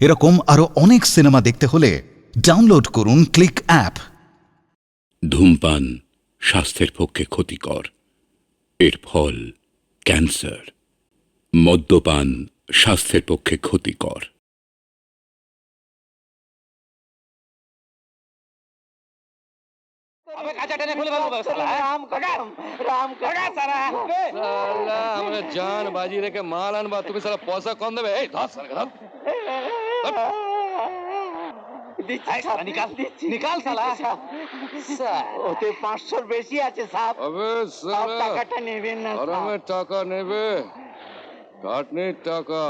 এরকম আরো অনেক সিনেমা দেখতে হলে ডাউনলোড করুন ক্লিক অ্যাপ। ধূমপান স্বাস্থ্যের পক্ষে ক্ষতিকর, এর ফল ক্যান্সার। মদ্যপান স্বাস্থ্যের পক্ষে ক্ষতিকর। আমরা জান বাজি রেখে মাল আনবা, তুমি সারা পয়সা কম দেবে। এই ধর সারা ধর। নিকাল সালা ওতে 500 বেশি আছে সাহেব। আবে সব সালা টাকাটা নেবেন না সাহেব। আরামের টাকা নেবে, কাটনির টাকা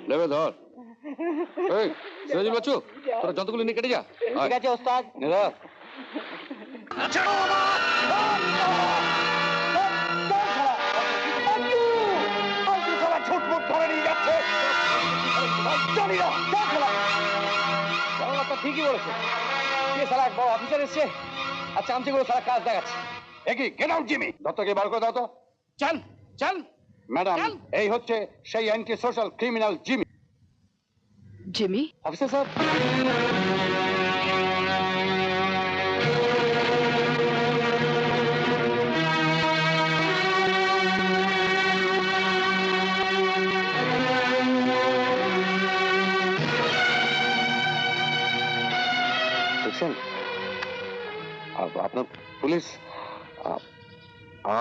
নেবে। ধর এই সিরাজুল বাচ্চু, তোরা যতগুলো নিয়ে কেটে যা। ঠিক আছে ওস্তাদ। নেরা ছুটমুট ধরে নিয়ে যাচ্ছে। জানি না ঠিকই বলেছে। সালা এক বড় অফিসার এসছে আর চামচিগুলো সারা কাজ দেখাচ্ছে। একই গেট আউট জিমি, দত্তকে বার করে দাও তো। চল চল ম্যাডাম, এই হচ্ছে সেই anti social criminal Jimmy. Jimmy, officer sir. দেখছেন আপনার পুলিশ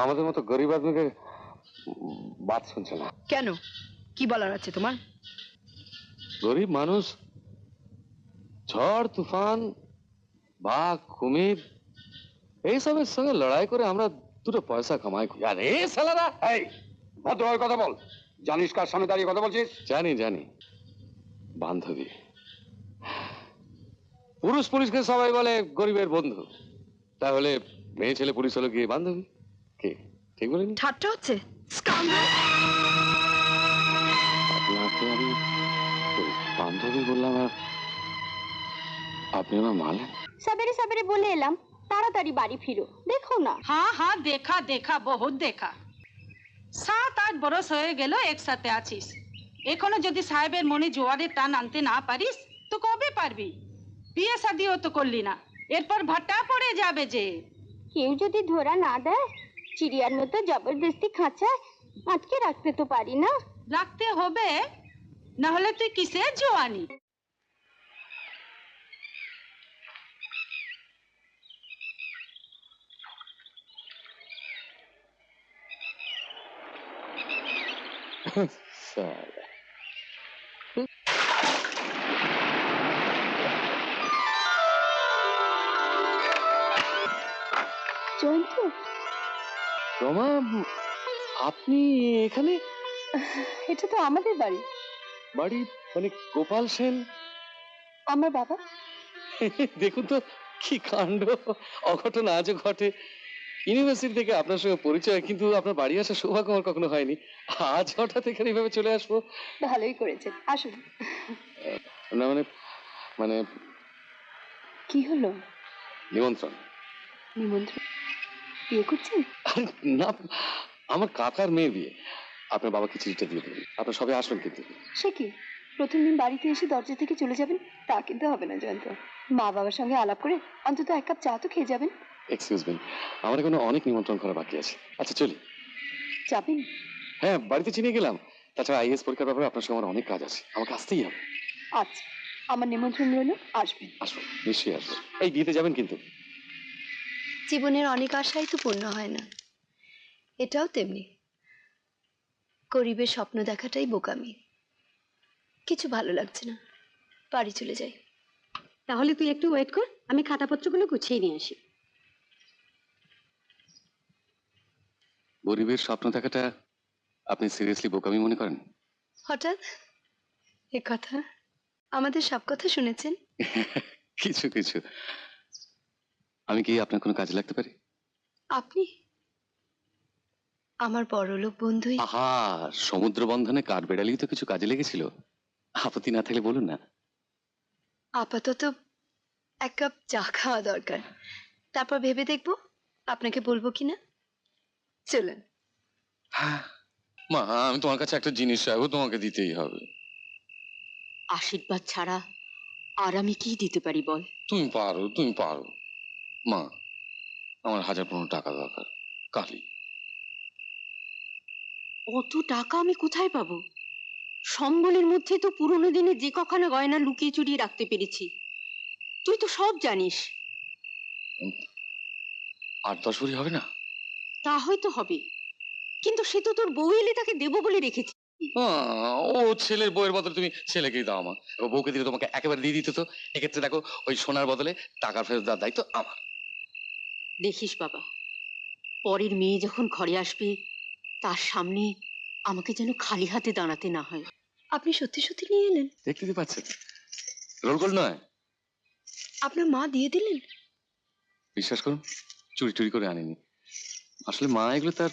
আমাদের মতো গরিব আদমিকে বাদ শুনছে না। কেন? কি বলার আছে তোমার? গরিব মানুষ ঝড় তুফান বাঘ কুমির এইসবের সঙ্গে লড়াই করে আমরা দুটো পয়সা কামাই করি। আর এই সালারা, এই ভদ্রভাবে কথা বল। জানিস কার সামনে দাঁড়িয়ে কথা বলছিস? জানি জানি, বান্ধবী। পুরুষ পুলিশকে সবাই বলে গরিবের বন্ধু, তাহলে মেয়ে ছেলে পুলিশ হলো গিয়ে বান্ধবী। কে ঠিক বলিনি? ঠাট্টা হচ্ছে? স্কাউন্ডার! আপনাকে আমি বান্ধবী বললাম আর আপনি আমার মানলেন? সবেরে সবেরে বলে এলাম তাড়াতাড়ি বাড়ি ফিরো, দেখো না। हाँ हाँ देखा देखा बहुत देखा। 7-8 বরস হয়ে গেল একসাথে আছিস, এখনো যদি সাহেবের মনে জোয়ারের টান আনতে না পারিস তো কবে পারবি? বিয়ে শাদিও তো করলি না, এরপর ভাটা পড়ে যাবে যে। কেউ যদি ধরা না দেয়, চিড়িয়ার মতো জবরদস্তি খাঁচায় আটকে রাখতে তো পারি না। রাখতে হবে, না হলে তুই কিসের জোয়ানি? সালা। জয়ন্ত, রমা, আপনি এখানে? এটা তো আমাদের বাড়ি। বাড়ি মানে গোপাল সেন? আমার বাবা। দেখুন তো কি কাণ্ড, অঘটন আজও ঘটে। ইউনিভার্সিটি থেকে আপনার সঙ্গে পরিচয়, কিন্তু আপনার বাড়ি আসার সৌভাগ্য আমার কখনো হয়নি। আজ হঠাৎ এখানে এইভাবে চলে আসবো। ভালোই করেছেন, আসুন। না মানে মানে কি হলো? নিমন্ত্রণ। নিমন্ত্রণ? বিয়ে করছেন? আরে না, আমার কাকার মেয়ের বিয়ে। আপনার বাবাকে চিঠিটা দিয়ে দেবেন, আপনার সবাই আসবেন কিন্তু। সে কি, প্রথম দিন বাড়িতে এসে দরজা থেকে চলে যাবেন? তা কিন্তু হবে না জয়ন্ত। মা বাবার সঙ্গে আলাপ করে অন্তত এক কাপ চা তো খেয়ে যাবেন। এক্সকিউজ মি, আমার এখনো অনেক নিমন্ত্রণ করা বাকি আছে। আচ্ছা চলি। যাবেন? হ্যাঁ, বাড়িতে চিনিয়ে গেলাম। তাছাড়া আইএস পরীক্ষার ব্যাপারে আপনার সঙ্গে আমার অনেক কাজ আছে, আমাকে আসতেই হবে। আচ্ছা, আমার নিমন্ত্রণ রইল, আসবেন। আসবো, নিশ্চয়ই আসবো। এই বিয়েতে যাবেন কিন্তু। জীবনের অনেক আশাই তো পূর্ণ হয় না, এটাও তেমনি। গরিবের স্বপ্ন দেখাটাই বোকামি। কিছু ভালো লাগছে না, বাড়ি চলে যাই। তাহলে তুই একটু ওয়েট কর, আমি খাতাপত্রগুলো গুছিয়ে নিয়ে আসি। গরিবের স্বপ্ন দেখাটা আপনি সিরিয়াসলি বোকামি মনে করেন? হঠাৎ এ কথা? আমাদের সব কথা শুনেছেন। কিছু কিছু। আমি কি আপনার কোনো কাজে লাগতে পারি? আপনি আমার বড়লোক বন্ধুই। আহা, সমুদ্র বন্ধনে কাঠ বেড়ালেই তো কিছু কাজে লেগেছিল। আপত্তি না থাকলে বলুন না। আপাতত এক কাপ চা খাওয়া দরকার, তারপর ভেবে দেখবো আপনাকে বলবো কিনা। চলুন। মা, আমি তোমার কাছে একটা জিনিস চাইবো, তোমাকে দিতেই হবে। আশীর্বাদ ছাড়া আর আমি কি দিতে পারি বল? তুমি পারো, তুমি পারো। মা, আমার 1015 টাকা দরকার, কালই। অত টাকা আমি কোথায় পাবো? সম্বলের মধ্যে তো পুরোনো দিনে যে কখানা গয়না লুকিয়ে চুরিয়ে রাখতে পেরেছি। তুই তো সব জানিস। 8-10 ভরি হবে না? তা হয়তো হবে, কিন্তু সে তো তোর বউ এলে তাকে দেবো বলে রেখেছি। ও ছেলের বউয়ের বদলে তুমি ছেলেকেই দাও আমার। এবার বউকে দিলে তোমাকে একেবারে দিয়ে দিতে তো। এক্ষেত্রে দেখো, ওই সোনার বদলে টাকার ফেরত দেওয়ার দায়িত্ব আমার। দেখিস বাবা, পরের মেয়ে যখন ঘরে আসবে তার সামনে আমাকে যেন খালি হাতে দাঁড়াতে না হয়। আপনি সত্যি সত্যি নিয়ে এলেন? দেখতে তো পাচ্ছেন, রোল গোল নয়। আপনার মা দিয়ে দিলেন? বিশ্বাস করুন, চুরি টুরি করে আনিনি। আসলে মা এগুলো তার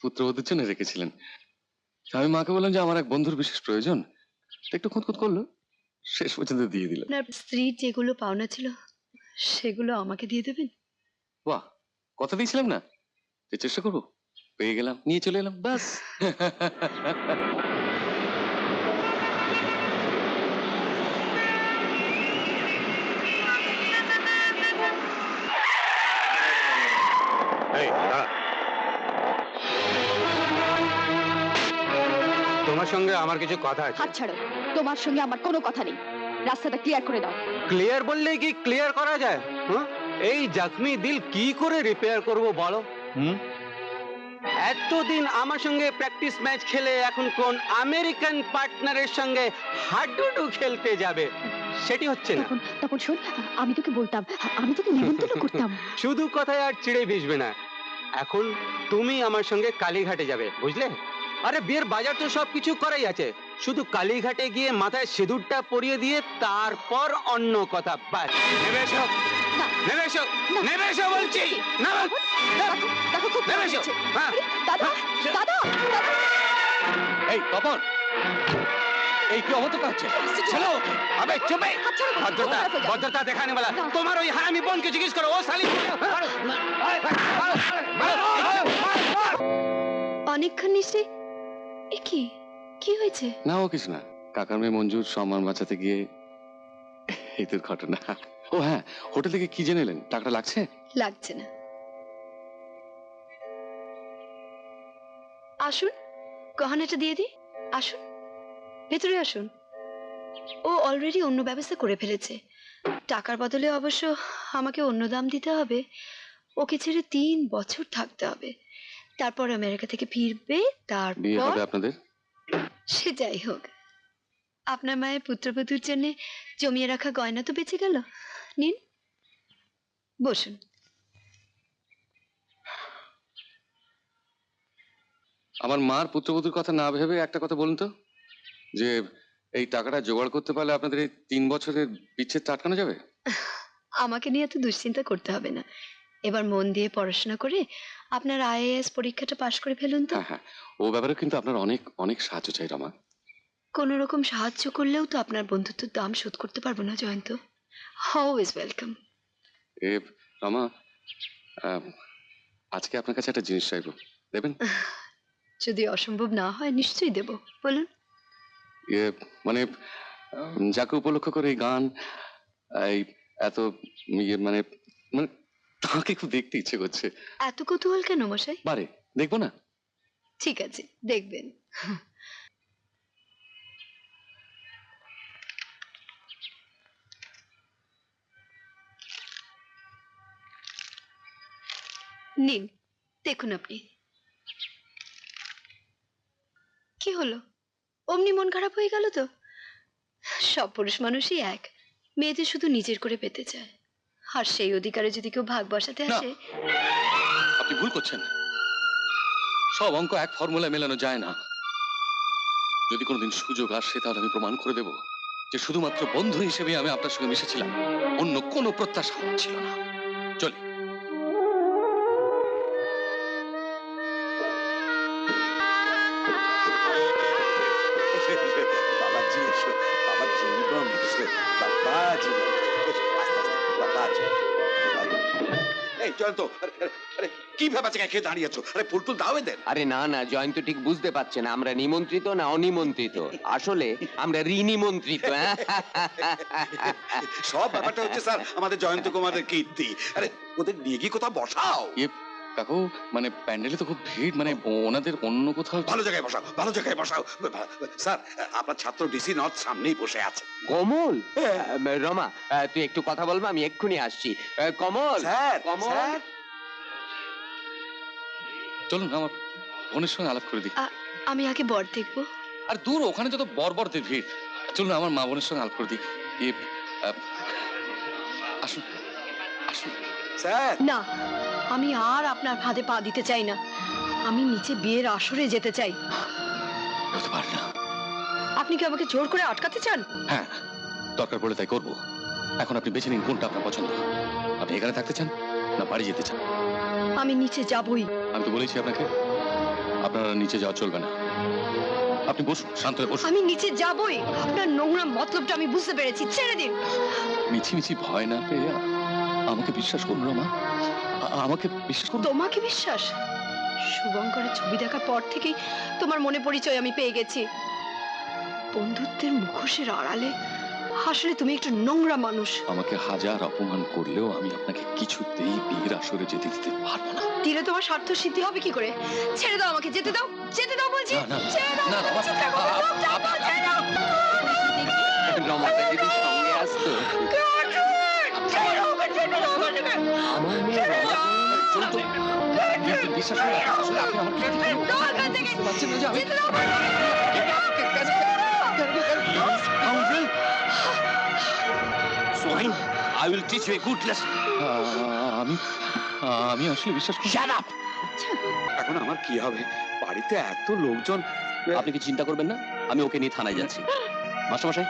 পুত্রবধূর জন্য রেখেছিলেন। আমি মাকে বললাম যে আমার এক বন্ধুর বিশেষ প্রয়োজন, তো একটু খুঁতখুত করলো, শেষ পর্যন্ত দিয়ে দিল। আপনার স্ত্রীর যেগুলো পাওনা ছিল সেগুলো আমাকে দিয়ে দেবেন? বাহ, কথা দিয়েছিলাম না যে চেষ্টা করবো, পেয়ে গেলাম, নিয়ে চলে এলাম, বাস। তোমার সঙ্গে আমার কিছু কথা আছে। হাত ছাড়ো, তোমার সঙ্গে আমার কোনো কথা নেই। রাস্তাটা ক্লিয়ার করে দাও। ক্লিয়ার বললে কি ক্লিয়ার করা যায়? এই জখমি দিল কি করে রিপেয়ার করব বলো? এতদিন আমার সঙ্গে প্র্যাকটিস ম্যাচ খেলে এখন কোন আমেরিকান পার্টনারের সঙ্গে হাডুডু খেলতে যাবে, সেটি হচ্ছে না। তখন শোন, আমি তোকে বলতাম, আমি তোকে নিমন্ত্রণ করতাম। শুধু কথায় আর চিড়ে ভিজবে না। এখন তুমি আমার সঙ্গে কালীঘাটে যাবে, বুঝলে? আরে বিয়ের বাজার তো সবকিছু করাই আছে, শুধু কালীঘাটে গিয়ে মাথায় সিঁদুরটা পরিয়ে দিয়ে তারপর অন্য কথা। বাস, নেবে এসো, নেবে এসো, নেবে এসো বলছি। না, দেখো খুব নেবে এসো। হ্যাঁ। দাদা, দাদা, দাদা। এই তপন, এই কি অবস্থা হচ্ছে? চলো, আবে চুপে। ভদ্রতা, ভদ্রতা দেখানে वाला তোমার ওই হারামি বোনকে জিজ্ঞেস করো, ও শালি। অনেকক্ষণ নিশ্চয়ই। এ কি, কি হয়েছে? না, ও কিছু না। কাকার মেয়ে মঞ্জুর সম্মান বাঁচাতে গিয়ে এই তোর ঘটনা। ও হ্যাঁ, হোটেল থেকে কি জেনে এলেন? টাকাটা লাগছে? লাগছে না। আসুন, গহনাটা দিয়ে দিই। আসুন, ভেতরে আসুন। ও অলরেডি অন্য ব্যবস্থা করে ফেলেছে। টাকার বদলে অবশ্য আমাকে অন্য দাম দিতে হবে। ওকে ছেড়ে 3 বছর থাকতে হবে, তারপর আমেরিকা থেকে ফিরবে। বিয়ে তারপর হবে আপনাদের? সে যাই হোক, আপনার মায়ের পুত্রবধূর জন্য জমিয়ে রাখা গয়না তো বেঁচে গেল। নিন, বসুন। আমার মার পুত্রবধূর কথা না ভেবে একটা কথা বলুন তো, যে এই টাকাটা জোগাড় করতে পারলে আপনাদের এই 3 বছরের বিচ্ছেদটা আটকানো যাবে? আমাকে নিয়ে এত দুশ্চিন্তা করতে হবে না। এবার মন দিয়ে পড়াশোনা করে আপনার আইএএস পরীক্ষাটা পাশ করে ফেলুন তো। হ্যাঁ হ্যাঁ, ও ব্যাপারে কিন্তু আপনার অনেক অনেক সাহায্য চাই রমা। কোনো রকম সাহায্য করলেও তো আপনার বন্ধুত্বের দাম শোধ করতে পারবো না জয়ন্ত। Always welcome. এ রমা, আজকে আপনার কাছে একটা জিনিস চাইবো, দেবেন? যদি অসম্ভব না হয় নিশ্চয়ই দেব, বলুন। মানে যাকে উপলক্ষ করে এই গান, এই এত মানে মানে তাকে খুব দেখতে ইচ্ছে করছে। এত কৌতূহল কেন মশাই? বারে দেখবো না? ঠিক আছে, দেখবেন। নিন, দেখুন আপনি। কি হলো, অমনি মন খারাপ হয়ে গেল তো? সব পুরুষ মানুষই এক, মেয়েদের শুধু নিজের করে পেতে চায়, আর সেই অধিকারে যদি কেউ ভাগ বসাতে না, আসে। আপনি ভুল করছেন। সব অঙ্ক এক ফর্মুলায় মেলানো যায় না। যদি কোনোদিন সুযোগ আসে তাহলে আমি প্রমাণ করে দেব যে শুধুমাত্র বন্ধু হিসেবে আমি আপনার সঙ্গে মিশেছিলাম, অন্য কোনো প্রত্যাশা আমার ছিল না। চলি। বাবাজি এসো, বাবার জীবন এসো, বাবাজি এসো, আস্তে আস্তে, বাবাজি। এই চল তো, আরে কি ভেবেছে কে দাঁড়িয়ে আছো? আরে ফুল টুল দাও এদের। আরে না না, জয়ন্ত ঠিক বুঝতে পারছে না আমরা নিমন্ত্রিত না অনিমন্ত্রিত। আসলে আমরা ঋণিমন্ত্রিত। সব ব্যাপারটা হচ্ছে স্যার আমাদের জয়ন্ত কুমারের কীর্তি। আরে ওদের নিয়ে গিয়ে কোথাও বসাও। কাকু মানে প্যান্ডেলে তো খুব ভিড়, মানে ওনাদের অন্য কোথাও। ভালো জায়গায় বসাও, ভালো জায়গায় বসাও। স্যার আপনার ছাত্র ডিসি নর্থ সামনেই বসে আছে। কমল, রমা তুই একটু কথা বলবো, আমি এক্ষুনি আসছি। কমল, স্যার, কমল। স্যার। চলুন আমার বোনের সঙ্গে আলাপ করে দিই। আমি আগে বর দেখবো। আর দূর, ওখানে যত বর্বরদের ভিড়। চলুন আমার মা বোনের সঙ্গে আলাপ করে দিই। আসুন আসুন। স্যার না, আমি আর আপনার ফাঁদে পা দিতে চাই না। আমি নিচে বিয়ের আসরে যেতে চাই। হতে পারে না। আপনি কি আমাকে জোর করে আটকাতে চান? হ্যাঁ, দরকার পড়লে তাই করবো। এখন আপনি বেছে নিন কোনটা আপনার পছন্দ। আপনি এখানে থাকতে চান না বাড়ি যেতে চান? আমি নিচে যাবই। আমি তো বলেছি আপনাকে আপনারা নিচে যাওয়া চলবে না। আপনি বসুন, শান্ত হয়ে বসুন। আমি নিচে যাবই। আপনার নোংরা মতলবটা আমি বুঝতে পেরেছি, ছেড়ে দিন। মিছি ভয় না পেয়ে আমাকে বিশ্বাস করুন রমা, আমাকে বিশ্বাস করুন। তোমাকে বিশ্বাস? শুভঙ্করের ছবি দেখার পর থেকেই তোমার মনে পরিচয় আমি পেয়ে গেছি। বন্ধুত্বের মুখোশের আড়ালে আসলে তুমি একটু নোংরা মানুষ। আমাকে হাজার অপমান করলেও আমি আপনাকে কিছুতেই বিয়ের আসরে যেতে দিতে পারবো না। দিলে তোমার স্বার্থ সিদ্ধি হবে কি করে? ছেড়ে দাও আমাকে, যেতে দাও, যেতে দাও বলছি। ছেড়ে দাও, না, রমা, চিৎকার করো, যাও, যাও, ছেড়ে দাও। রমাটা যদি সঙ্গে আসতো। ছেড়ে দাও, ছেড়ে দাও আমাকে। আমার মেয়ে রমা। চলুন তো। বিশ্বাস করুন, আসলে আপনি আমার কিছু দাও এখান থেকে। পাচ্ছেন না যে আমি যেতে দাও বলছি। Sohain, I will teach you a good lesson. আমি আসলে বিশ্বাস করি। Shut up. এখন আমার কি হবে? বাড়িতে এত লোকজন। আপনি কি চিন্তা করবেন না, আমি ওকে নিয়ে থানায় যাচ্ছি। মাস্টারমশাই,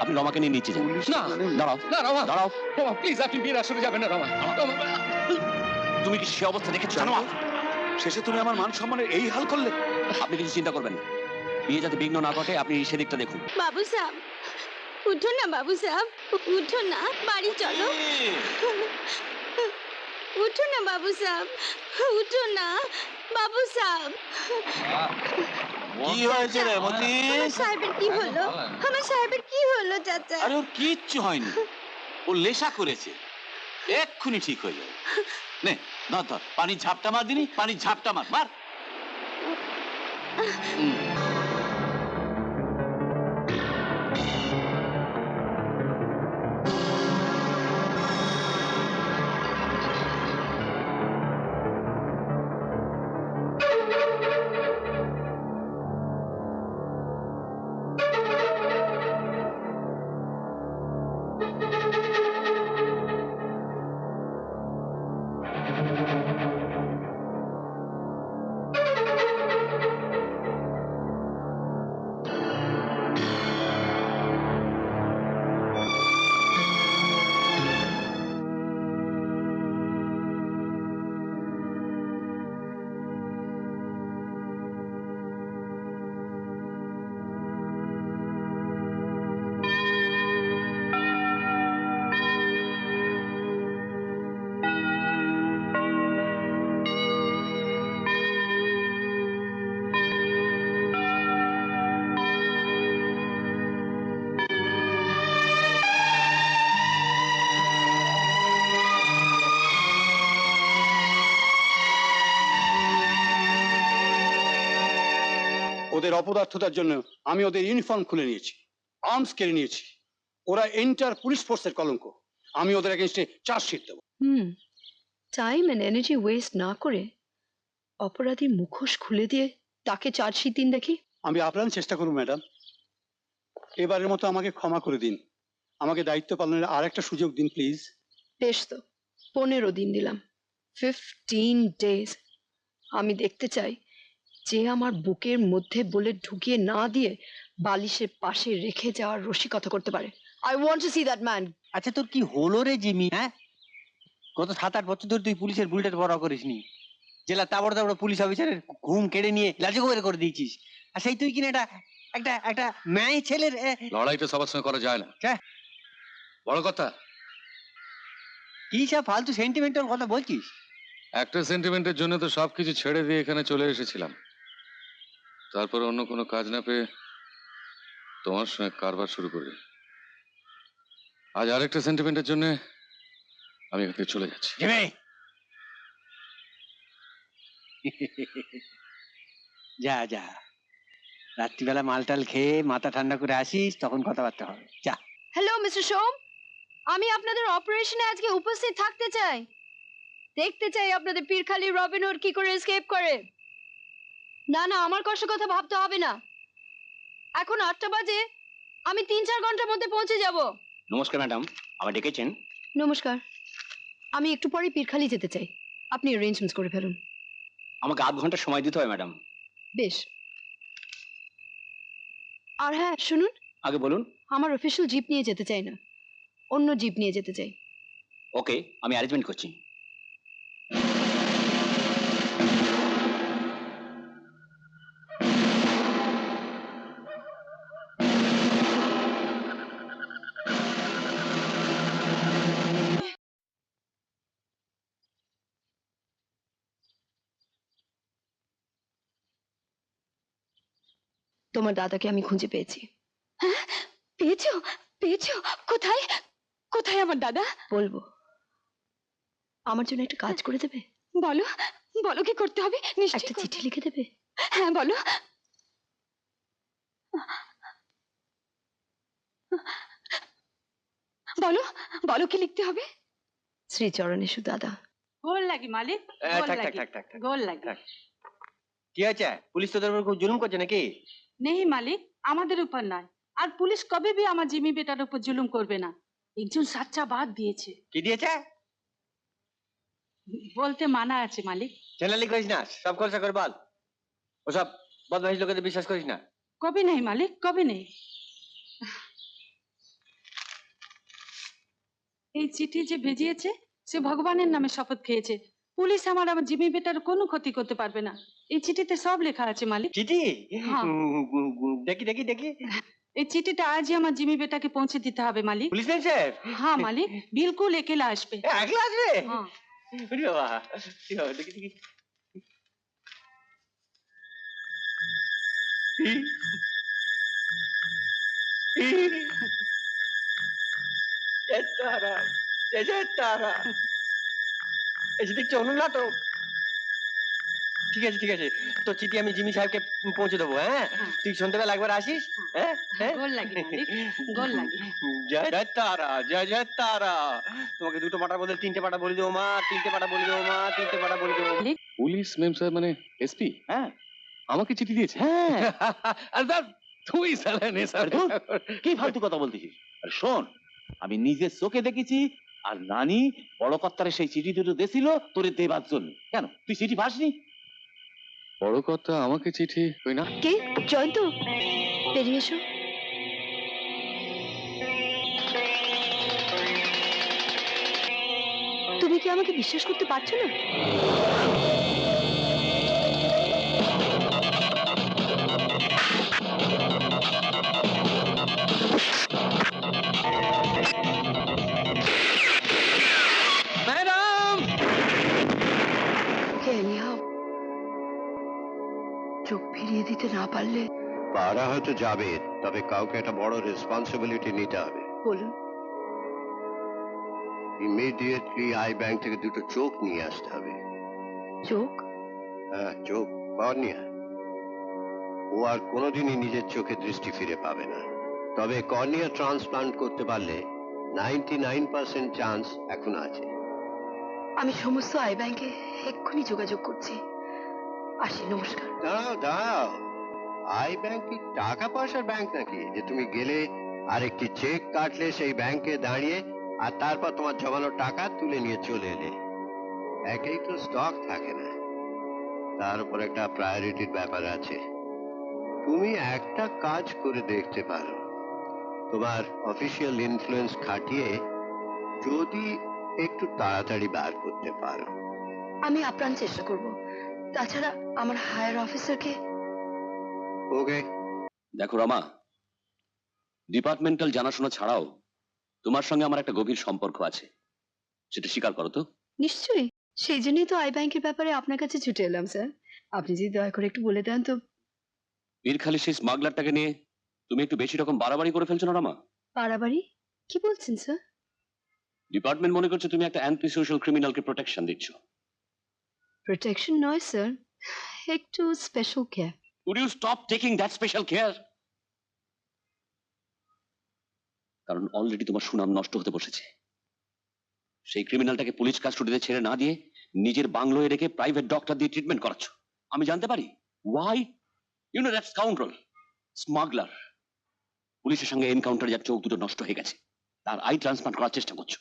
আপনি রমাকে নিয়ে নিচে যান। না, দাঁড়াও, না রমা, দাঁড়াও। রমা প্লিজ, আপনি বিয়ের আসরে যাবেন না রমা। তুমি কি সে অবস্থা দেখেছো? জানো শেষে তুমি আমার মান সম্মানের এই হাল করলে। আপনি কিছু চিন্তা করবেন না, বিয়ে যাতে বিঘ্ন না ঘটে আপনি সেদিকটা দেখুন। বাবু সাহেব, উঠো না বাবু সাহেব, উঠো না, বাড়ি চলো। উঠো না বাবু সাহেব, উঠো না বাবু সাহেব। কি হয়েছে রে মতি? আমার সাহেবের কি হলো? আমার সাহেবের কি হলো চাচা? আরে ওর কিচ্ছু হয়নি, ও লেশা করেছে, এক্ষুনি ঠিক হয়ে যাবে। নে ধর ধর, পানি ঝাপটা মার দিনি, পানি ঝাপটা মার, মার। ওদের অপদার্থতার জন্য আমি ওদের ইউনিফর্ম খুলে নিয়েছি, আর্মস কেড়ে নিয়েছি। ওরা এন্টার পুলিশ ফোর্সের কলঙ্ক। আমি ওদের এগেইনস্টে চার্জশিট দেবো। টাইম এন্ড এনার্জি ওয়েস্ট না করে অপরাধীর মুখোশ খুলে দিয়ে তাকে চার্জশিট দিন দেখি। আমি আপ্রাণ চেষ্টা করব ম্যাডাম, এবারের মতো আমাকে ক্ষমা করে দিন। আমাকে দায়িত্ব পালনের আর একটা সুযোগ দিন প্লিজ। বেশ তো, 15 দিন দিলাম, 15 ডেজ। আমি দেখতে চাই যে আমার বুকের মধ্যে বলে ঢুকিয়ে না দিয়ে বালিশের পাশে রেখে যাওয়ার রসিকতা করতে পারে। I want to see that man. আচ্ছা তোর কি হলো রে জিমি? হ্যাঁ, গত 7-8 বছর ধরে তুই পুলিশের বুলেটের পড়া করিসনি, জেলা তাবড় তাবড় পুলিশ অফিসারের ঘুম কেড়ে নিয়ে লাজুক করে দিয়েছিস। আর সেই তুই কিনা একটা মেয়ে ছেলের লড়াইটা সবার সঙ্গে করা যায় না। বড় কথা কি সব ফালতু সেন্টিমেন্টাল কথা বলছিস? একটা সেন্টিমেন্টের জন্য তো সবকিছু ছেড়ে দিয়ে এখানে চলে এসেছিলাম, তারপর অন্য কোনো কাজ না পেয়ে তোমার সঙ্গে কারবার শুরু করি। আজ আরেকটা সেন্টিমেন্টের জন্য আমি এখান থেকে চলে যাচ্ছি। যা যা, রাত্রিবেলা মালটাল খেয়ে মাথা ঠান্ডা করে আসিস, তখন কথাবার্তা হবে। যা। হ্যালো মিস্টার সোম, আমি আপনাদের অপারেশনে আজকে উপস্থিত থাকতে চাই। দেখতে চাই আপনাদের পীরখালি রবিনহুড কি করে এসকেপ করে। না না, আমার কষ্ট কথা ভাবতে হবে না। এখন 8টা বাজে, আমি 3-4 ঘন্টার মধ্যে পৌঁছে যাব। নমস্কার ম্যাডাম, আমার ডেকেছেন? নমস্কার, আমি একটু পরে পীরখালি যেতে চাই। আপনি অ্যারেঞ্জমেন্টস করে ফেলুন। আমাকে আধ ঘন্টা সময় দিতে হয় ম্যাডাম। বেশ। আর হ্যাঁ শুনুন, আগে বলুন। আমার অফিসিয়াল জিপ নিয়ে যেতে চাই না, অন্য জিপ নিয়ে যেতে চাই। ওকে, আমি অ্যারেঞ্জমেন্ট করছি। তোমার দাদাকে আমি খুঁজে পেয়েছি। পেয়েছো? পেয়েছো? কোথায়? কোথায় আমার দাদা? বলবো, আমার জন্য একটা কাজ করে দেবে? বলো, বলো কি করতে হবে? নিশ্চয়ই একটা চিঠি লিখে দেবে? হ্যাঁ বলো। বলো, বলো কি লিখতে হবে? শ্রীচরণেশু দাদা। গোল লাগি মালিক, গোল লাগি, গোল লাগি। কি আছে? পুলিশ তোদের উপর খুব জুলুম করছে নাকি? নেই মালিক, আমাদের উপর নয়। আর পুলিশ কবে भी আমার জিমি বেটার উপর জুলুম করবে না। একজন সাচ্চা বাদ দিয়েছে। কি দিয়েছে? বলতে মানা আছে মালিক। চ্যানেলি করিস না, সব খোলসা করে বল। ওসব বদমাইশ লোকেদের বিশ্বাস করিস না। কবে নেই মালিক, কবে নেই। এই চিঠি যে ভেজিয়েছে সে ভগবানের নামে শপথ খেয়েছে, পুলিশ আমার জিমি বেটার কোনো ক্ষতি করতে পারবে না। এই চিঠিতে সব লেখা আছে মালিক। চিঠি? হ্যাঁ। দেখি দেখি দেখি। এই চিঠিটা আজই আমার জিমি বেটাকে পৌঁছে দিতে হবে মালিক। Police sir? হ্যাঁ মালিক, বিলকুল একেলা আসবে। একলা আসবে? হ্যাঁ। ওরে বাবা, দেখি দেখি। তারা, তারা এসে দেখছি অনুনাটক। ঠিক আছে ঠিক আছে, তো চিঠি আমি জিমি সাহেবকে পৌঁছে দেবো। হ্যাঁ, তুই সন্ধ্যাবেলা একবার আসিস। হ্যাঁ হ্যাঁ, গোল লাগি মালিক, গোল লাগি। জয় জয় তারা, জয় জয় তারা। তোমাকে 2টো পাটা বলে 3টে পাটা বলে দেবো মা, 3টে পাটা বলে দেবো মা, 3টে পাটা বলে দেবো। পুলিশ মেম সাহেব মানে এসপি? হ্যাঁ, আমাকে চিঠি দিয়েছে? হ্যাঁ। আর দাদা তুই সালা নে আরে ধুর, কি ফালতু কথা বলতেছিস? আর শোন, আমি নিজের চোখে দেখেছি, আর নানি বড় কর্তারে সেই চিঠি দুটো দিয়েছিল তোরে দেবার জন্য। কেন তুই চিঠি পাসনি? বড় কথা আমাকে চিঠি কই না। কে? জয়ন্ত, বেরিয়ে এসো। তুমি কি আমাকে বিশ্বাস করতে পারছো না? ম্যাডাম! চোখ ফিরিয়ে দিতে না পারলে? পারা হয়তো যাবে, তবে কাউকে একটা বড় রেসপন্সিবিলিটি নিতে হবে। বলুন। ইমিডিয়েটলি আই ব্যাংক থেকে 2টো চোখ নিয়ে আসতে হবে। চোখ? হ্যাঁ, চোখ, কর্নিয়া। ও আর কোনোদিনই নিজের চোখে দৃষ্টি ফিরে পাবে না। তবে কর্নিয়া ট্রান্সপ্লান্ট করতে পারলে 99% চান্স এখন আছে। আমি সমস্ত আই ব্যাংকে এক্ষুনি যোগাযোগ করছি। আসি, নমস্কার। দাঁড়াও দাঁড়াও, আই ব্যাংক কি টাকা পয়সার ব্যাংক নাকি যে তুমি গেলে আর একটি চেক কাটলে সেই ব্যাংকে দাঁড়িয়ে আর তারপর তোমার জমানো টাকা তুলে নিয়ে চলে এলে? একেই তো স্টক থাকে না, তার উপর একটা প্রায়োরিটির ব্যাপার আছে। তুমি একটা কাজ করে দেখতে পারো, তোমার অফিসিয়াল ইনফ্লুয়েন্স খাটিয়ে যদি একটু তাড়াতাড়ি বার করতে পারো। আমি আপ্রাণ চেষ্টা করব। তাছাড়া আমার হায়ার অফিসারকে। ওকে। দেখো রমা, ডিপার্টমেন্টাল জানাশোনা ছাড়াও তোমার সঙ্গে আমার একটা গভীর সম্পর্ক আছে, সেটা স্বীকার করো তো? নিশ্চয়ই। সেই জন্যই তো আই ব্যাংকের ব্যাপারে আপনার কাছে ছুটে এলাম স্যার। আপনি যদি দয়া করে একটু বলে দেন তো। বীরখালি সেই স্মাগলারটাকে নিয়ে তুমি একটু বেশি রকম বাড়াবাড়ি করে ফেলছো না রামা? বাড়াবাড়ি কি বলছেন স্যার? ডিপার্টমেন্ট মনে করছে তুমি একটা অ্যান্টি সোশ্যাল ক্রিমিনালকে প্রোটেকশন দিচ্ছ। প্রোটেকশন নয় স্যার, একটু special care. Would you stop taking that special care? কারণ অলরেডি তোমার সুনাম নষ্ট হতে বসেছে। সেই ক্রিমিনালটাকে পুলিশ কাস্টডিতে ছেড়ে না দিয়ে নিজের বাংলোয় রেখে প্রাইভেট ডক্টর দিয়ে ট্রিটমেন্ট করাচ্ছ। আমি জানতে পারি why? You know that scoundrel, smuggler. পুলিশের সঙ্গে এনকাউন্টার যার চোখ দুটো নষ্ট হয়ে গেছে, তার আই ট্রান্সপ্লান্ট করার চেষ্টা করছো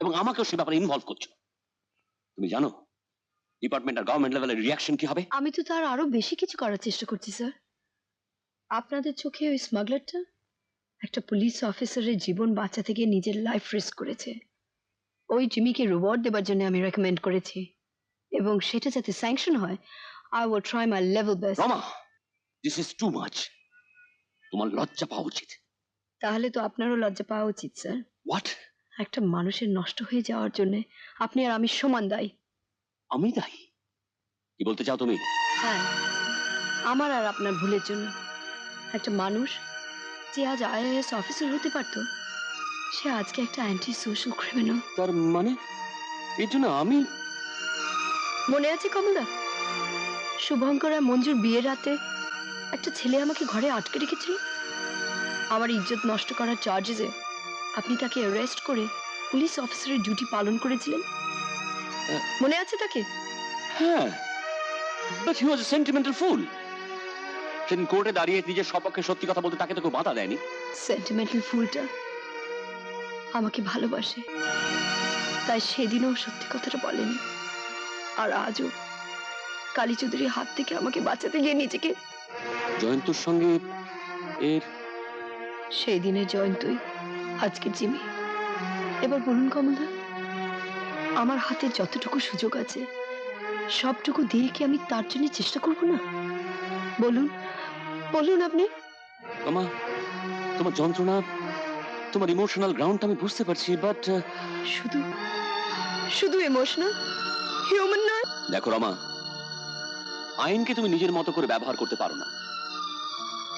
এবং আমাকেও সে ব্যাপারে ইনভলভ করছো। তুমি জানো ডিপার্টমেন্ট আর গভর্নমেন্ট লেভেলের রিয়াকশন কি হবে? আমি তো তার আরো বেশি কিছু করার চেষ্টা করছি স্যার। আপনাদের চোখে ওই স্মাগলারটা একটা পুলিশ অফিসারের জীবন বাঁচাতে গিয়ে নিজের লাইফ রিস্ক করেছে। ওই জিমিকে রিওয়ার্ড দেবার জন্য আমি রেকমেন্ড করেছি, এবং সেটা যাতে স্যাংশন হয়, I will try my level best. Rama, this is too much. তোমার লজ্জা পাওয়া উচিত। তাহলে তো আপনারও লজ্জা পাওয়া উচিত স্যার। হোয়াট? একটা মানুষের নষ্ট হয়ে যাওয়ার জন্য আপনি আর আমি সমান দায়ী। আমি দায়ী? কি বলতে চাও তুমি? হ্যাঁ, আমার আর আপনার ভুলের জন্য একটা মানুষ যে আজ আইএএস অফিসার হতে পারতো, সে আজকে একটা অ্যান্টি সোশ্যাল ক্রিমিনাল। তার মানে এর জন্য আমি? মনে আছে কমলা, শুভঙ্কর আর মঞ্জুর বিয়ের রাতে একটা ছেলে আমাকে ঘরে আটকে রেখেছিল। আমার ইজ্জত নষ্ট করার চার্জেসে আপনি তাকে অ্যারেস্ট করে পুলিশ অফিসারের ডিউটি পালন করেছিলেন। মনে আছে তাকে? হ্যাঁ, but he was a sentimental ফুল। সেদিন কোর্টে দাঁড়িয়ে নিজের সপক্ষে সত্যি কথা বলতে তাকে তো কেউ বাধা দেয়নি। সেন্টিমেন্টাল ফুলটা আমাকে ভালোবাসে, তাই সেদিনও সত্যি কথাটা বলেনি। আর আজও কালী চৌধুরীর হাত থেকে আমাকে বাঁচাতে গিয়ে নিজেকে। জয়ন্তর সঙ্গে এর সেই দিনের জয়ন্তই আজকে জিমি। এবার বলুন কমলদা, আমার হাতে যতটুকু সুযোগ আছে সবটুকু দিয়ে কি আমি তার জন্য চেষ্টা করব না? বলুন, বলুন আপনি। আমা, তোমার যন্ত্রণা, তোমার ইমোশনাল গ্রাউন্ডটা আমি বুঝতে পারছি, বাট শুধু শুধু ইমোশনাল, হিউম্যান নয়। দেখো রমা, আইনকে তুমি নিজের মতো করে ব্যবহার করতে পারো না।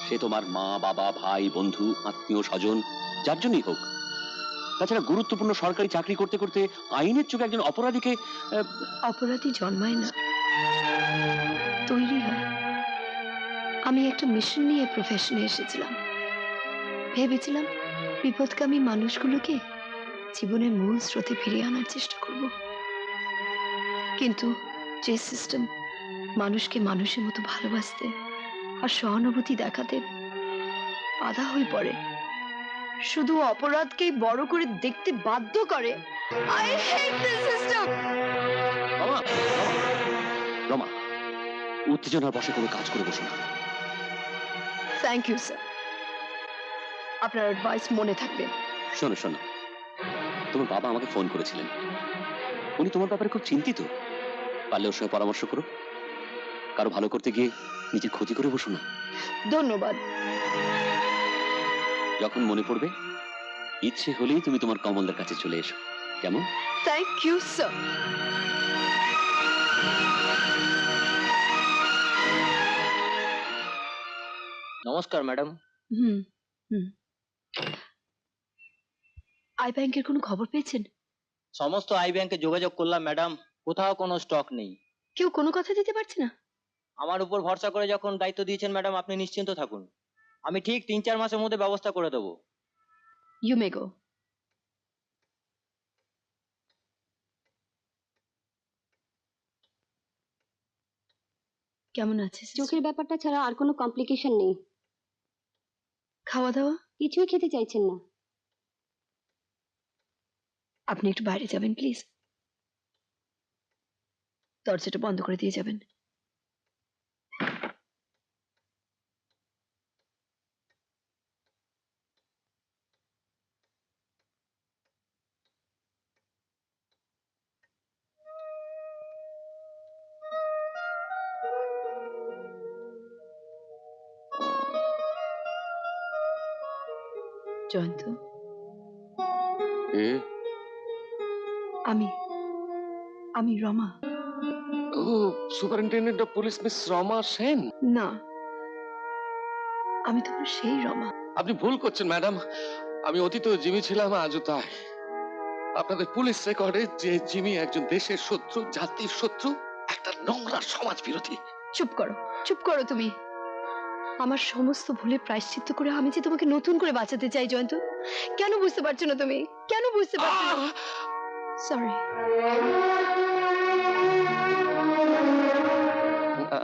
সে তোমার মা, বাবা, ভাই, বন্ধু, আত্মীয় স্বজন, যার জন্যই হোক। তাছাড়া গুরুত্বপূর্ণ সরকারি চাকরি করতে করতে আইনের চোখে একজন অপরাধীকে অপরাধী জন্মায় না, তৈরি হয়। আমি একটা মিশন নিয়ে প্রফেশনে এসেছিলাম। ভেবেছিলাম বিপদগামী মানুষগুলোকে জীবনের মূল স্রোতে ফিরিয়ে আনার চেষ্টা করব। কিন্তু যে সিস্টেম মানুষকে মানুষের মতো ভালোবাসতে আর সহানুভূতি দেখাতে বাধা হয়ে পড়ে, শুধু অপরাধকেই বড় করে দেখতে বাধ্য করে। I hate this system! Rama, Rama, উত্তেজনার বশে কোনো কাজ করে বসো না। থ্যাংক ইউ স্যার, আপনার অ্যাডভাইস মনে থাকবে। শোনো শোনো, তোমার বাবা আমাকে ফোন করেছিলেন। উনি তোমার ব্যাপারে খুব চিন্তিত। পারলে ওর সঙ্গে পরামর্শ করো। কারো ভালো করতে গিয়ে নিজের ক্ষতি করে বসো না। ধন্যবাদ। যখন মনে পড়বে, ইচ্ছে হলেই তুমি তোমার কমলদের কাছে চলে এসো, কেমন? Thank you sir. নমস্কার ম্যাডাম। হুম হুম। আই ব্যাংকের কোনো খবর পেয়েছেন? সমস্ত আই ব্যাংকে যোগাযোগ করলাম ম্যাডাম, কোথাও কোনো স্টক নেই। কেউ কোনো কথা দিতে পারছে না? আমার উপর ভরসা করে যখন দায়িত্ব দিয়েছেন ম্যাডাম, আপনি নিশ্চিন্ত থাকুন। আমি ঠিক 3-4 মাসের মধ্যে ব্যবস্থা করে দেবো। ইউ মে গো। কেমন আছিস? চোখের ব্যাপারটা ছাড়া আর কোনো কমপ্লিকেশন নেই। খাওয়া দাওয়া? কিছুই খেতে চাইছেন না। আপনি একটু বাইরে যাবেন প্লিজ, দরজাটা বন্ধ করে দিয়ে যাবেন। জয়ন্ত, আমি আমি রমা। ও superintendent of police miss Rama Sen? না, আমি তোমার সেই রমা। আপনি ভুল করছেন ম্যাডাম, আমি অতীতেও জিমি ছিলাম, আজও তাই। আপনাদের পুলিশ রেকর্ডে যে জিমি একজন দেশের শত্রু, জাতির শত্রু, একটা নোংরা সমাজ বিরোধী। চুপ করো, চুপ করো তুমি। আমার সমস্ত ভুলে প্রায়শ্চিত্ত করে আমি যে তোমাকে নতুন করে বাঁচাতে চাই জয়ন্ত। কেন বুঝতে পারছো না তুমি? কেন বুঝতে পারছো না? সরি।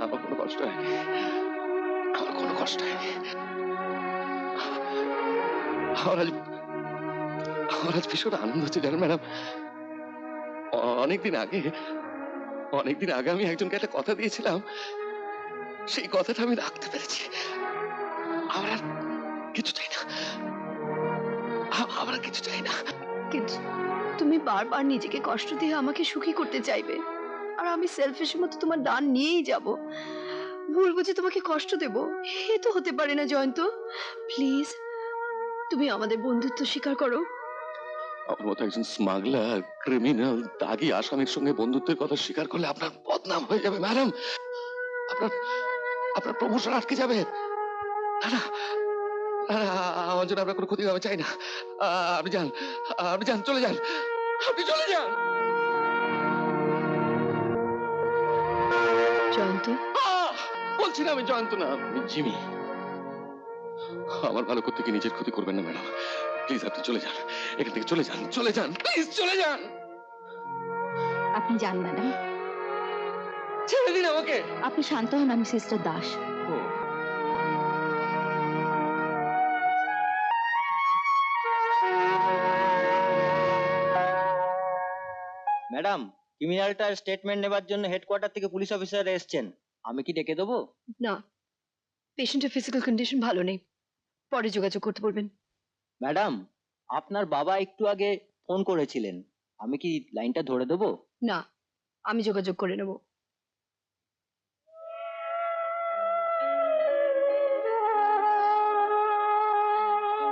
আমার কোনো কষ্ট হয়নি, আমার কোনো কষ্ট হয়নি। আমার আজ ভীষণ আনন্দ হচ্ছে জানেন ম্যাডাম। অনেকদিন আগে আমি একজনকে একটা কথা দিয়েছিলাম, সেই কথাটা আমি রাখতে পেরেছি। আমার আর কিছু চাই না, আমার আর কিছু চাই না। কিন্তু তুমি বারবার নিজেকে কষ্ট দিয়ে আমাকে সুখী করতে চাইবে, আর আমি সেলফিশ মতো তোমার দান নিয়েই যাব। ভুল বুঝে তোমাকে কষ্ট দেব, এ তো হতে পারে না জয়ন্ত। প্লিজ তুমি আমাদের বন্ধুত্ব স্বীকার করো। আমার মতো একজন স্মাগলার, ক্রিমিনাল, দাগী আসামির সঙ্গে বন্ধুত্বের কথা স্বীকার করলে আপনার বদনাম হয়ে যাবে ম্যাডাম। আপনার প্রমোশন আটকে যাবে। না না, আমার জন্য আপনার কোনো ক্ষতি হবে চাই না। আপনি যান, চলে যান, আপনি চলে যান। জয়ন্ত, বলছি না আমি জয়ন্ত না, আমি জিমি। আমার ভালো করতে গিয়ে নিজের ক্ষতি করবেন না ম্যাডাম, প্লিজ আপনি চলে যান, এখান থেকে চলে যান, প্লিজ চলে যান। আপনি যান ম্যাডাম, ছেড়ে দিন আমাকে। আপনি শান্ত হন, আমি সিস্টার দাস। ম্যাডাম, ক্রিমিনালটার স্টেটমেন্ট নেবার জন্য হেডকোয়ার্টার থেকে পুলিশ অফিসার এসেছেন, আমি কি ডেকে দেবো? না, পেশেন্টের ফিজিক্যাল কন্ডিশন ভালো নেই, পরে যোগাযোগ করতে বলবেন। ম্যাডাম, আপনার বাবা একটু আগে ফোন করেছিলেন, আমি কি লাইনটা ধরে দেবো? না, আমি যোগাযোগ করে নেব।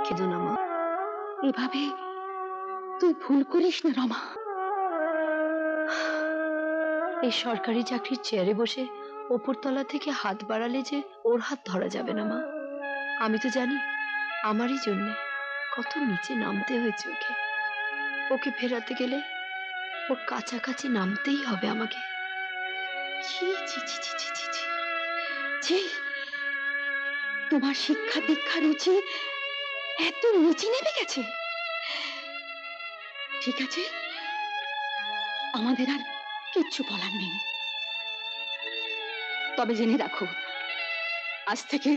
কেঁদো না মা, এভাবে তুই ভুল করিস না রমা। এই সরকারি চাকরির চেয়ারে বসে ওপরতলা থেকে হাত বাড়ালে যে ওর হাত ধরা যাবে না মা। আমি তো জানি আমারই জন্য কত নিচে নামতে হয়েছে ওকে। ওকে ফেরাতে গেলে ওর কাছাকাছি নামতেই হবে আমাকে। ছি ছি ছি ছি ছি ছি ছি ছি, তোমার শিক্ষা দীক্ষা রুচি এত নিচে নেমে গেছে। ঠিক আছে, আমাদের আর কিচ্ছু বলার নেই, তবে জেনে রাখো আজ থেকে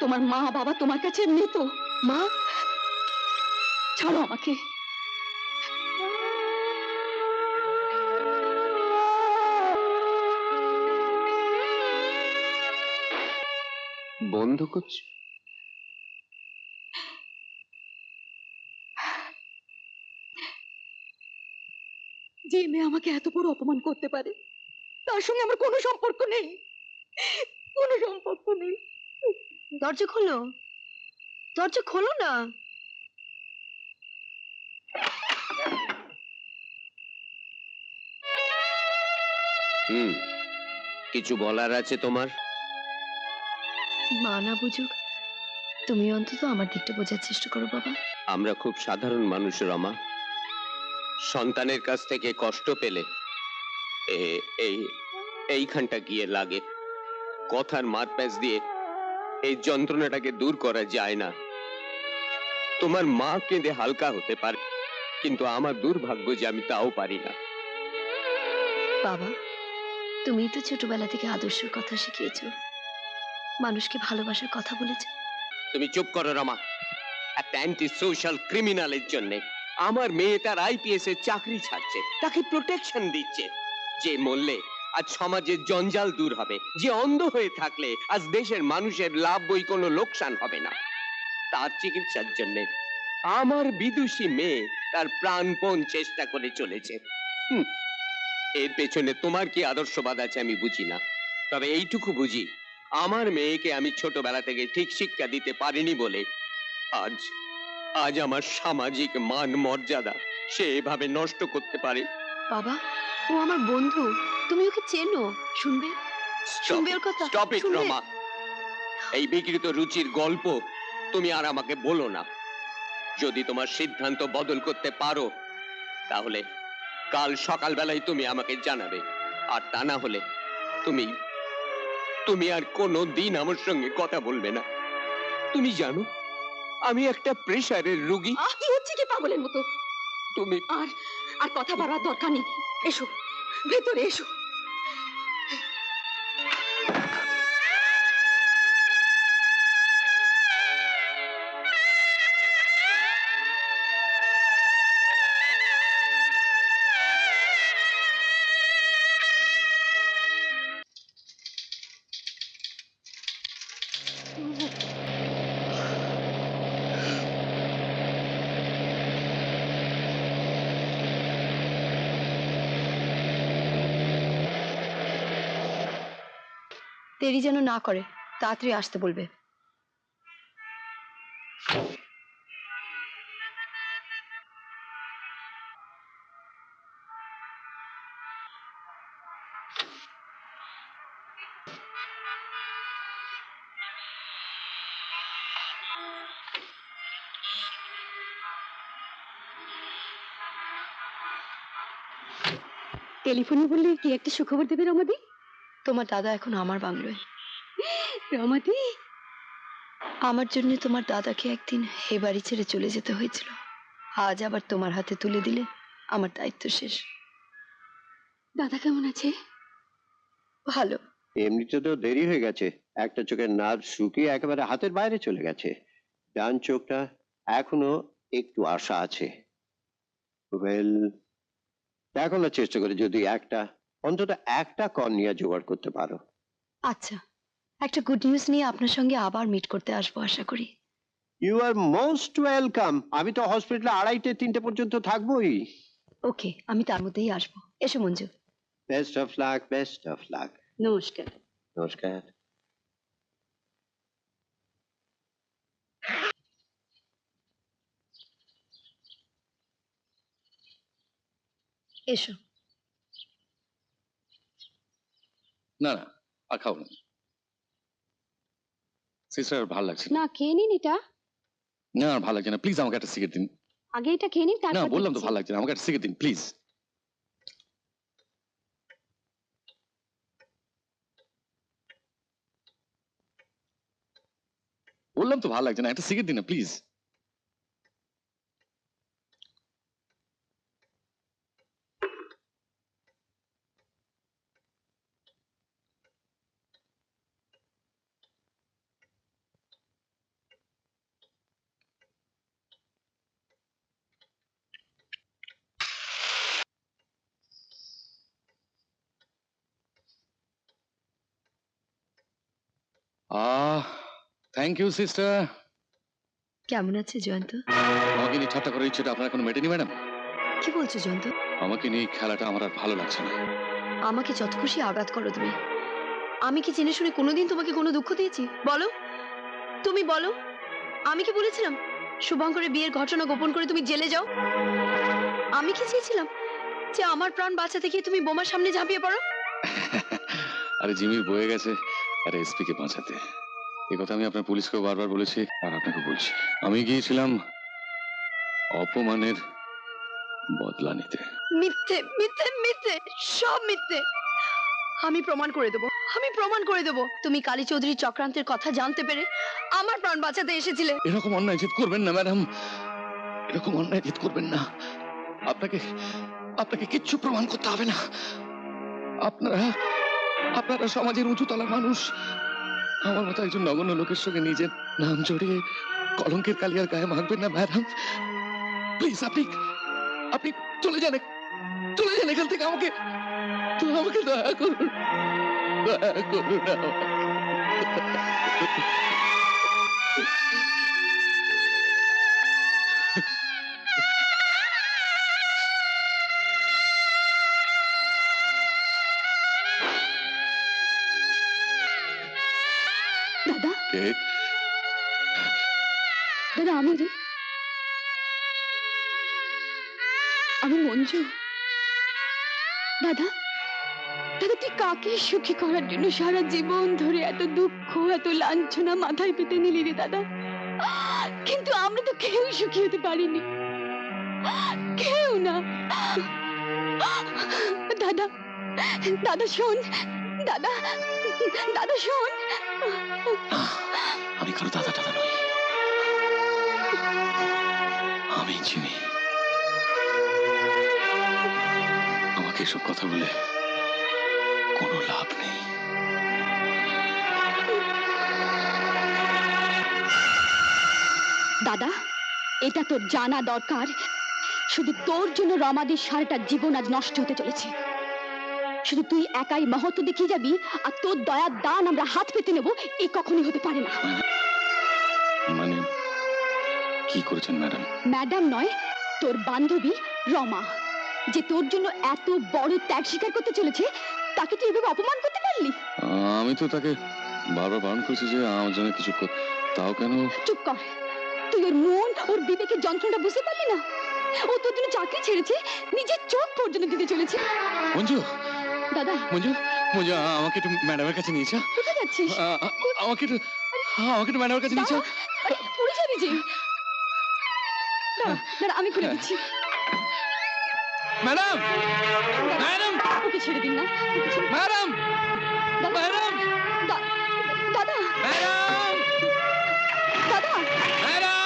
তোমার মা বাবা তোমার কাছে মৃত। মা, ছাড়ো আমাকে। বন্ধ করছি। যে মেয়ে আমাকে এত বড় অপমান করতে পারে তার সঙ্গে আমার কোনো সম্পর্ক নেই, কোনো সম্পর্ক নেই। দরজা খোলো, দরজা খোলো না। কিছু বলার আছে তোমার? মা না বুঝুক, তুমি অন্তত আমার দিকটা বোঝার চেষ্টা করো বাবা। আমরা খুব সাধারণ মানুষ রমা। সন্তানের কাছ থেকে কষ্ট পেলে এইখানটা গিয়ে লাগে। কথার মারপ্যাচ দিয়ে এই যন্ত্রণাটাকে দূর করা যায় না। তোমার মা কেঁদে হালকা হতে পারে, কিন্তু আমার দুর্ভাগ্য যে আমি তাও পারি না। বাবা, তুমি তো ছোটবেলা থেকে আদর্শের কথা শিখিয়েছো, মানুষকে ভালোবাসার কথা বলেছো। তুমি চুপ করো রমা। একটা অ্যান্টি সোশ্যাল ক্রিমিনালের জন্য আমার মেয়ে তার আইপিএস এর চাকরি ছাড়ছে, তাকে প্রোটেকশন দিচ্ছে। যে মরলে আজ সমাজের জঞ্জাল দূর হবে, যে অন্ধ হয়ে থাকলে আজ দেশের মানুষের লাভ বই কোনো লোকসান হবে না, তার চিকিৎসার জন্য আমার বিদুষী মেয়ে তার প্রাণপণ চেষ্টা করে চলেছে। এর পেছনে তোমার কি আদর্শবাদ আছে আমি বুঝি না, তবে এইটুকু বুঝি আমার মেয়েকে আমি ছোটবেলা থেকে ঠিক শিক্ষা দিতে পারিনি বলে আজ আজ আমার সামাজিক মান মর্যাদা সে এভাবে নষ্ট করতে পারে। বাবা, ও আমার বন্ধু, তুমি ওকে চেনো। শুনবে শুনবে ওর কথা? স্টপ ইট শুনবে? রমা, এই বিকৃত রুচির গল্প তুমি আর আমাকে বলো না। যদি তোমার সিদ্ধান্ত বদল করতে পারো তাহলে কাল সকালবেলায় তুমি আমাকে জানাবে, আর তা না হলে তুমি তুমি আর কোনো দিন আমার সঙ্গে কথা বলবে না। তুমি জানো আমি একটা প্রেশারের রোগী। কি হচ্ছে কি পাগলের মতো? তুমি আর আর কথা বাড়ার দরকার নেই, এসো ভেতরে এসো। দেরি যেন না করে, তাড়াতাড়ি আসতে বলবে। টেলিফোনে বললে কি একটা সুখবর দেবে রমাদি? তোমার দাদা এখন আমার বাংলোয়। রমাদি, আমার জন্য তোমার দাদাকে একদিন এ বাড়ি ছেড়ে চলে যেতে হয়েছিল। আজ আবার তোমার হাতে তুলে দিলে আমার দায়িত্ব শেষ। দাদা কেমন আছে? ভালো। এমনিতে তো দেরি হয়ে গেছে, একটা চোখের নার্ভ শুকিয়ে একেবারে হাতের বাইরে চলে গেছে। ডান চোখটা এখনো একটু আশা আছে। ওয়েল, দেখো না চেষ্টা করে যদি অন্তত একটা কর্নিয়া জোগাড় করতে পারো। আচ্ছা, একটা গুড নিউজ নিয়ে আপনার সঙ্গে আবার মিট করতে আসবো আশা করি। You are most welcome. আমি তো হসপিটালে 2:30-3টে পর্যন্ত থাকবোই। ওকে, আমি তার মধ্যেই আসবো। এসো Manju. Best of luck, best of luck. নমস্কার। নমস্কার। এসো। না না, আর খাও না সিস্টার, ভালো লাগছে না। না, খেয়ে নিন এটা। না আর ভালো লাগছে না, প্লিজ আমাকে একটা সিগারেট দিন। আগে এটা খেয়ে নিন, না তারপর বললাম তো দেখছি। ভালো লাগছে না, আমাকে একটা সিগারেট দিন প্লিজ। বললাম তো ভালো লাগছে না, একটা সিগারেট দিন না প্লিজ। Thank you sister. কেমন আছে জয়ন্ত? আমাকে নিয়ে ঠাট্টা করার ইচ্ছেটা আপনার এখনো মেটেনি ম্যাডাম? কি বলছো জয়ন্ত? আমাকে নিয়ে খেলাটা আমার আর ভালো লাগছে না। আমাকে যত খুশি আঘাত করো তুমি। আমি কি জেনে শুনে কোনোদিন তোমাকে কোনো দুঃখ দিয়েছি? বলো, তুমি বলো। আমি কি বলেছিলাম শুভঙ্করের বিয়ের ঘটনা গোপন করে তুমি জেলে যাও? আমি কি চেয়েছিলাম যে আমার প্রাণ বাঁচাতে গিয়ে তুমি বোমার সামনে ঝাঁপিয়ে পড়ো? আরে জিমির বয়ে গেছে আরে এসপি কে বাঁচাতে। এই কথা আমি আপনার পুলিশকেও বারবার বলেছি আর আপনাকে বলছি। আমি গিয়েছিলাম অপমানের বদলা নিতে। মিথ্যে মিথ্যে মিথ্যে, সব মিথ্যে। আমি প্রমাণ করে দেবো, আমি প্রমাণ করে দেবো তুমি কালী চৌধুরী চক্রান্তের কথা জানতে পেরে আমার প্রাণ বাঁচাতে এসেছিলে। এরকম অন্যায় জেদ করবেন না ম্যাডাম, এরকম অন্যায় জেদ করবেন না। আপনাকে আপনাকে কিচ্ছু প্রমাণ করতে হবে না। আপনারা আপনারা সমাজের উঁচু তলার মানুষ। আমার মতো একজন নগণ্য লোকের সঙ্গে নিজের নাম জড়িয়ে কলঙ্কের কালিয়ার গায়ে মাখবেন না ম্যাডাম। প্লিজ আপনি আপনি চলে যান, চলে যান এখান থেকে। আমাকে আমাকে দয়া করুন, দয়া করুন। দাদা, কে? দাদা আমি রে, আমি মঞ্জু। দাদা দাদা তুই কাকে সুখী করার জন্য সারা জীবন ধরে এত দুঃখ এত লাঞ্ছনা মাথায় পেতে নিলি রে দাদা? কিন্তু আমরা তো কেউ সুখী হতে পারিনি, কেউ না। দাদা দাদা শোন, দাদা দাদা শোন। আমি কারো দাদা টাদা নই, আমি জিমি। আমাকে এসব কথা বলে কোনো লাভ নেই। দাদা এটা তোর জানা দরকার, শুধু তোর জন্য রমাদির সারাটা জীবন আজ নষ্ট হতে চলেছে। শুধু তুই একাই মহত্ব দেখিয়ে যাবি আর তোর দয়ার দান আমরা হাত পেতে নেব, এ কখনোই হতে পারে না। মানে কি করেছেন ম্যাডাম? ম্যাডাম নয়, তোর বান্ধবী রমা, যে তোর জন্য এত বড় ত্যাগ স্বীকার করতে চলেছে, তাকে তুই এভাবে অপমান করতে পারলি? আমি তো তাকে বারবার বারণ করেছি যে আমার জন্য কিছু তাও কেন? চুপ কর, তুই ওর মন ওর বিবেকের যন্ত্রণা বুঝতে পারলি না? ও তোর জন্য চাকরি ছেড়েছে, নিজের চোখ পর্যন্ত দিতে চলেছে। মঞ্জু, দাদা মঞ্জু, মঞ্জু আমাকে একটু ম্যাডামের কাছে নিয়ে যা। কোথায় যাচ্ছিস? আমাকে একটু ম্যাডামের কাছে নিয়ে যা। আরে পড়ে যাবি যে। দাঁড়া দাঁড়া, আমি খুলে দিচ্ছি। ম্যাডাম, ম্যাডাম ওকে ছেড়ে দিন না। ম্যাডাম, ম্যাডাম, দাদা ম্যাডাম, দাদা ম্যাডাম,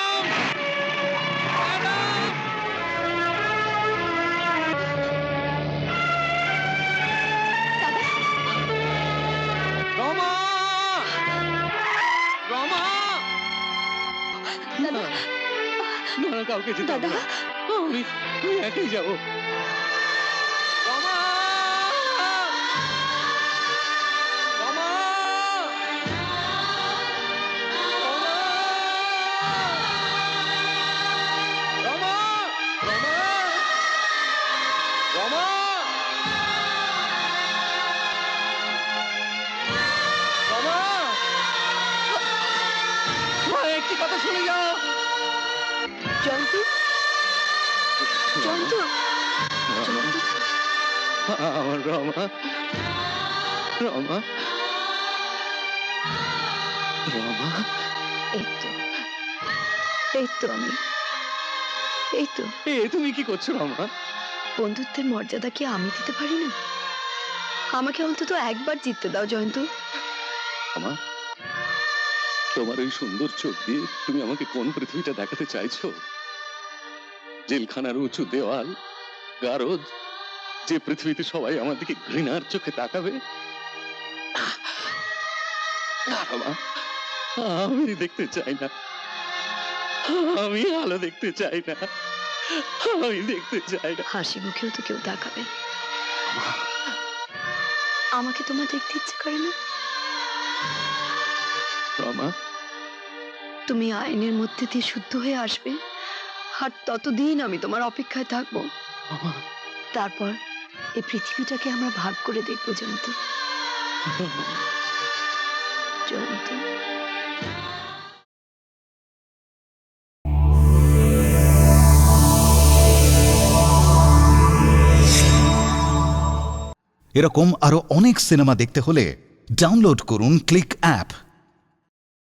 রমা, রমা, দাদা না কাউকে যেতে হবে না, আমি একাই যাবো। রমা, রমা, রমা, রমা, রমা, রমা, মা একটি কথা শুনে যাও। জয়ন্তী, জয়ন্তী, আমার রমা, রমা, রমা। এই তো আমি, এই তো। তুমি কি করছো রমা? বন্ধুত্বের মর্যাদা কি আমি দিতে পারি না? আমাকে অন্তত একবার জিততে দাও জয়ন্ত। রমা, তোমার ওই সুন্দর চোখ দিয়ে তুমি আমাকে কোন পৃথিবীটা দেখাতে চাইছো? জেলখানার উঁচু দেওয়াল, গারদ, যে পৃথিবীতে সবাই আমার দিকে ঘৃণার চোখে তাকাবে? না রমা, আমি দেখতে চাই না, আমি আলো দেখতে চাই না, আমি দেখতে চাই না। হাসি মুখেও তো কেউ তাকাবে, আমাকে তোমার দেখতে ইচ্ছে করে না? রমা, তুমি আইনের মধ্যে দিয়ে শুদ্ধ হয়ে আসবে, আর ততদিন আমি তোমার অপেক্ষায় থাকবো। তারপর এই পৃথিবীটাকে আমরা ভাগ করে দেখবো জয়ন্ত। জয়ন্ত, এরকম আরো অনেক সিনেমা দেখতে হলে ডাউনলোড করুন ক্লিক অ্যাপ।